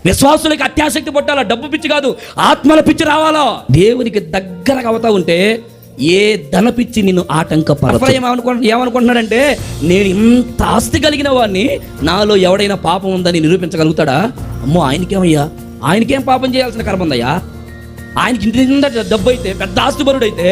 విశ్వాసులకి అత్యాసక్తి పుట్టాలా, డబ్బు పిచ్చి కాదు, ఆత్మల పిచ్చి రావాలా. దేవునికి దగ్గరగా అవుతా ఉంటే ఏ ధన పిచ్చి నిన్ను ఆటంకపరచదు. ఏమనుకుంటున్నాడంటే, నేను ఇంత ఆస్తి కలిగిన వాడిని, నాలో ఎవడైనా పాపం ఉందని నిరూపించగలుగుతాడా? అమ్మో, ఆయనకేమయ్యా, ఆయనకేం పాపం చేయాల్సిన కర్మ ఉందయ్యా? ఆయనకి ఇంటి నిండా డబ్బు అయితే, పెద్ద ఆస్తిపరుడైతే,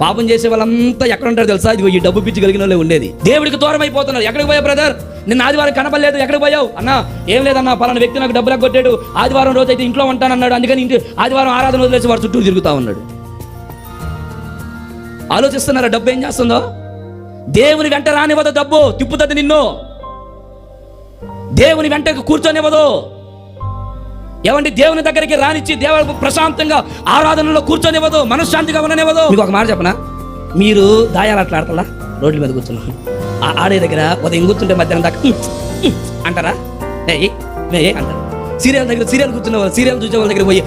పాపం చేసే వాళ్ళంతా ఎక్కడ ఉంటారు తెలుసా? ఇది ఈ డబ్బు పిచ్చి కలిగిన వాళ్ళే ఉండేది. దేవుడికి దూరం అయిపోతున్నారు. ఎక్కడికి పోయావు బ్రదర్? నిన్న ఆదివారం కనపడలేదు, ఎక్కడికి పోయావు? అన్నా ఏం లేదన్నా, పలానా వ్యక్తి నాకు డబ్బులకు కొట్టాడు, ఆదివారం రోజు అయితే ఇంట్లో ఉంటానన్నాడు, అందుకని ఇంటి ఆదివారం ఆరాధన వదిలేసి వాడు చుట్టూ తిరుగుతా ఉన్నాడు. ఆలోచిస్తున్నారా డబ్బు ఏం చేస్తుందో? దేవుని వెంట రానివ్వదు డబ్బు, తిప్పుతుంది నిన్ను. దేవుని వెంట కూర్చొనివ్వదు. ఏమంటే దేవుని దగ్గరికి రానిచ్చి దేవుడు ప్రశాంతంగా ఆరాధనలో కూర్చొనివ్వదు, మనశ్శాంతిగా ఉండనివ్వదు. మీకు ఒక మాట చెప్పనా? మీరు దాయాలు అట్లా ఆడతారా? రోడ్ల మీద కూర్చున్నాం, ఆడే దగ్గర ఉదయం కూర్చుంటే మధ్యాహ్నం దాకా అంటారా? అంటారు. సీరియల్ దగ్గర సీరియల్ కూర్చున్న వాళ్ళు, సీరియల్ చూసే వాళ్ళ దగ్గర పోయి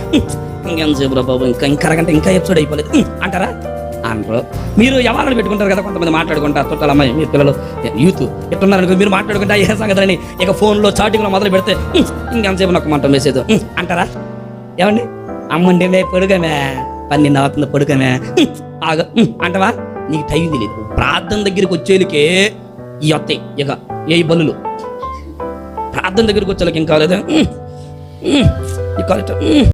ఇంకేంసేపు రా బాబు, ఇంకా అరగంట ఇంకా ఎపిసోడ్ అయిపోలేదు అంటారా? అంటారు. మీరు ఎవరిని పెట్టుకుంటారు కదా, కొంతమంది మాట్లాడుకుంటారు, చుట్టాల అమ్మాయి, మీరు పిల్లలు యూత్ ఎట్టున్నారనుకో, మీరు మాట్లాడుకుంటా ఏ సంగతులని ఇక ఫోన్లో చాటింగ్లో మొదలు పెడితే ఇంకెంతసేపు నాకు మంట వేసేది అంటారా? ఏమండి, అమ్మండి మే పొడుగమే, 12 అవుతుంది పొడుగమే ఆగ అంటవా? నీకు టైం తెలియదు. ప్రార్థన దగ్గరికి వచ్చేలకే ఈ వస్తాయి ఇక ఏ బలులు. ప్రార్థన దగ్గరికి వచ్చేలకి ఇంకా కాలేదు,